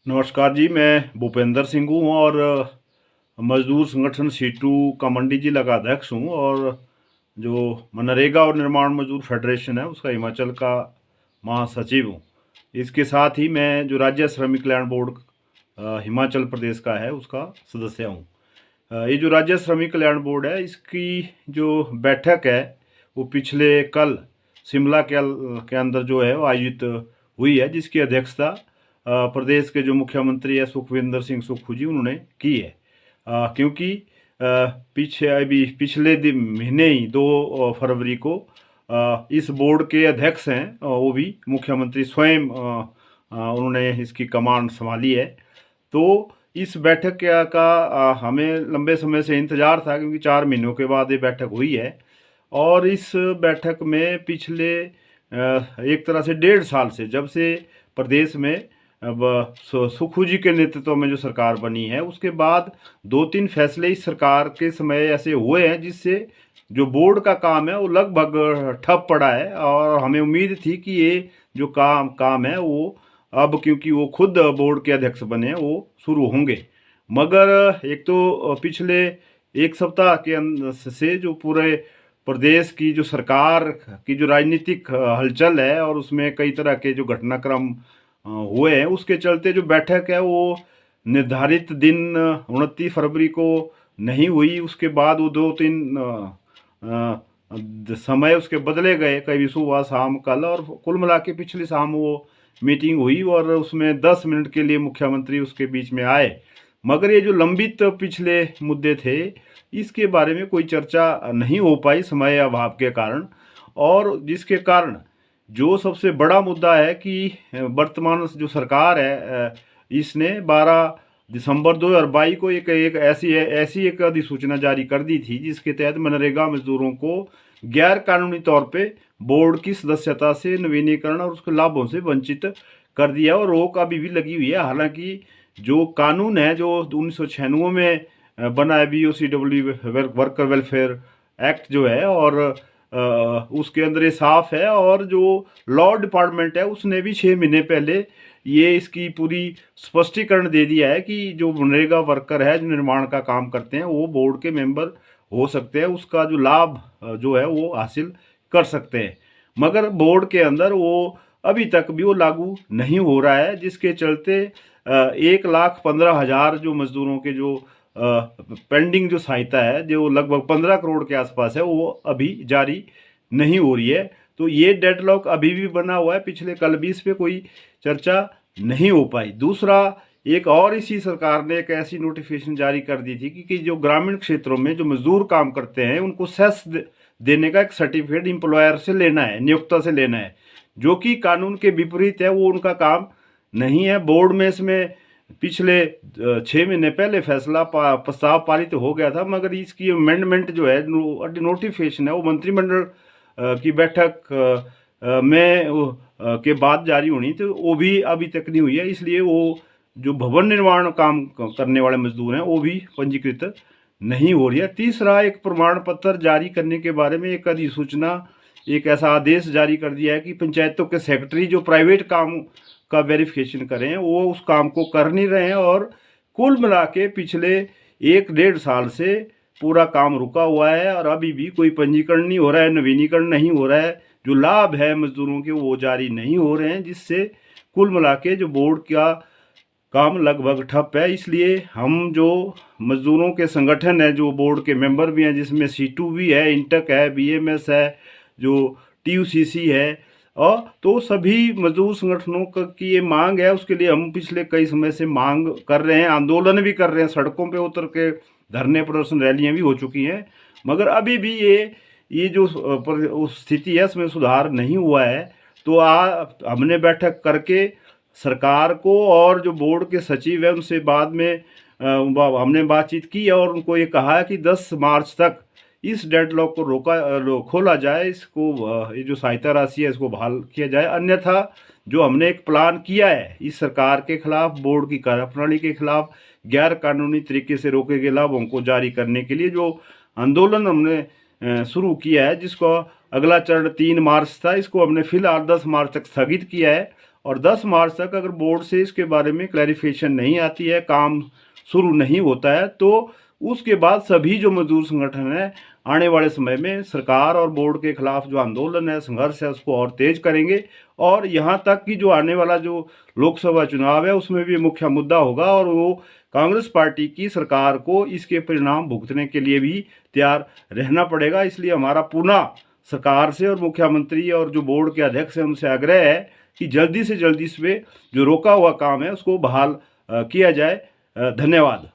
नमस्कार जी, मैं भूपेंद्र सिंह हूँ और मजदूर संगठन सीटू का मंडी जिला का अध्यक्ष हूँ और जो मनरेगा और निर्माण मजदूर फेडरेशन है उसका हिमाचल का महासचिव हूँ। इसके साथ ही मैं जो राज्य श्रमिक कल्याण बोर्ड हिमाचल प्रदेश का है उसका सदस्य हूँ। ये जो राज्य श्रमिक कल्याण बोर्ड है इसकी जो बैठक है वो पिछले कल शिमला के अंदर जो है वो आयोजित हुई है, जिसकी अध्यक्षता प्रदेश के जो मुख्यमंत्री है सुखविंदर सिंह सुक्खू जी उन्होंने की है। क्योंकि पीछे अभी पिछले दिन महीने ही 2 फरवरी को इस बोर्ड के अध्यक्ष हैं, वो भी मुख्यमंत्री स्वयं उन्होंने इसकी कमान संभाली है। तो इस बैठक का हमें लंबे समय से इंतज़ार था, क्योंकि 4 महीनों के बाद ये बैठक हुई है। और इस बैठक में पिछले एक तरह से 1.5 साल से, जब से प्रदेश में अब सुक्खू जी के नेतृत्व में जो सरकार बनी है, उसके बाद 2-3 फैसले इस सरकार के समय ऐसे हुए हैं जिससे जो बोर्ड का काम है वो लगभग ठप पड़ा है। और हमें उम्मीद थी कि ये जो काम है वो अब, क्योंकि वो खुद बोर्ड के अध्यक्ष बने हैं, वो शुरू होंगे। मगर एक तो पिछले एक सप्ताह के से जो पूरे प्रदेश की जो सरकार की जो राजनीतिक हलचल है और उसमें कई तरह के जो घटनाक्रम हुए हैं, उसके चलते जो बैठक है वो निर्धारित दिन 29 फरवरी को नहीं हुई। उसके बाद वो 2-3 समय उसके बदले गए, कभी सुबह शाम कल, और कुल मिला के पिछली शाम वो मीटिंग हुई और उसमें 10 मिनट के लिए मुख्यमंत्री उसके बीच में आए। मगर ये जो लंबित पिछले मुद्दे थे इसके बारे में कोई चर्चा नहीं हो पाई समय अभाव के कारण। और जिसके कारण जो सबसे बड़ा मुद्दा है कि वर्तमान जो सरकार है इसने 12 दिसंबर 2022 को एक ऐसी एक अधिसूचना जारी कर दी थी, जिसके तहत मनरेगा मजदूरों को गैर कानूनी तौर पे बोर्ड की सदस्यता से, नवीनीकरण और उसके लाभों से वंचित कर दिया और रोक अभी भी लगी हुई है। हालांकि जो कानून है जो 1996 में बना है, BOCW वर्कर वेलफेयर एक्ट जो है, और उसके अंदर ये साफ है। और जो लॉ डिपार्टमेंट है उसने भी 6 महीने पहले ये इसकी पूरी स्पष्टीकरण दे दिया है कि जो मनरेगा वर्कर है, जो निर्माण का काम करते हैं, वो बोर्ड के मेंबर हो सकते हैं, उसका जो लाभ जो है वो हासिल कर सकते हैं। मगर बोर्ड के अंदर वो अभी तक भी वो लागू नहीं हो रहा है, जिसके चलते 1,15,000 जो मजदूरों के जो पेंडिंग जो सहायता है, जो लगभग 15 करोड़ के आसपास है, वो अभी जारी नहीं हो रही है। तो ये डेडलॉक अभी भी बना हुआ है। पिछले कल भी इस पे कोई चर्चा नहीं हो पाई। दूसरा, एक और इसी सरकार ने एक ऐसी नोटिफिकेशन जारी कर दी थी कि जो ग्रामीण क्षेत्रों में जो मजदूर काम करते हैं उनको सेस देने का एक सर्टिफिकेट एम्प्लॉयर से लेना है, नियोक्ता से लेना है, जो कि कानून के विपरीत है, वो उनका काम नहीं है। बोर्ड में इसमें पिछले 6 महीने पहले प्रस्ताव पारित हो गया था, मगर इसकी अमेंडमेंट जो है, नोटिफिकेशन है, वो मंत्रिमंडल की बैठक में के बाद जारी होनी, तो वो भी अभी तक नहीं हुई है। इसलिए वो जो भवन निर्माण काम करने वाले मजदूर हैं वो भी पंजीकृत नहीं हो रही है। तीसरा, एक प्रमाण पत्र जारी करने के बारे में एक अधिसूचना, एक ऐसा आदेश जारी कर दिया है कि पंचायतों के सेक्रेटरी जो प्राइवेट काम का वेरिफिकेशन करें वो उस काम को कर नहीं रहे हैं। और कुल मिला के पिछले 1-1.5 साल से पूरा काम रुका हुआ है और अभी भी कोई पंजीकरण नहीं हो रहा है, नवीनीकरण नहीं हो रहा है, जो लाभ है मजदूरों के वो जारी नहीं हो रहे हैं, जिससे कुल मिला के जो बोर्ड का काम लगभग ठप है। इसलिए हम जो मजदूरों के संगठन है, जो बोर्ड के मेंबर भी हैं, जिसमें सीटू भी है, इंटक है, BMS है, जो TUCC है, और तो सभी मजदूर संगठनों की ये मांग है। उसके लिए हम पिछले कई समय से मांग कर रहे हैं, आंदोलन भी कर रहे हैं, सड़कों पे उतर के धरने प्रदर्शन रैलियां भी हो चुकी हैं, मगर अभी भी ये जो स्थिति है इसमें सुधार नहीं हुआ है। तो हमने बैठक करके सरकार को और जो बोर्ड के सचिव है उनसे बाद में हमने बातचीत की और उनको ये कहा है कि 10 मार्च तक इस डेडलॉक को खोला जाए, इसको ये जो सहायता राशि है इसको बहाल किया जाए। अन्यथा जो हमने एक प्लान किया है इस सरकार के खिलाफ, बोर्ड की कार्यप्रणाली के खिलाफ, गैर कानूनी तरीके से रोके गए लाभों को जारी करने के लिए जो आंदोलन हमने शुरू किया है, जिसको अगला चरण 3 मार्च था, इसको हमने फिलहाल 10 मार्च तक स्थगित किया है। और 10 मार्च तक अगर बोर्ड से इसके बारे में क्लैरिफिकेशन नहीं आती है, काम शुरू नहीं होता है, तो उसके बाद सभी जो मजदूर संगठन है आने वाले समय में सरकार और बोर्ड के खिलाफ जो आंदोलन है, संघर्ष है, उसको और तेज करेंगे। और यहाँ तक कि जो आने वाला जो लोकसभा चुनाव है उसमें भी मुख्य मुद्दा होगा और वो कांग्रेस पार्टी की सरकार को इसके परिणाम भुगतने के लिए भी तैयार रहना पड़ेगा। इसलिए हमारा पुनः सरकार से और मुख्यमंत्री और जो बोर्ड के अध्यक्ष हैं उनसे आग्रह है कि जल्दी से जल्दी इस पर जो रोका हुआ काम है उसको बहाल किया जाए। धन्यवाद।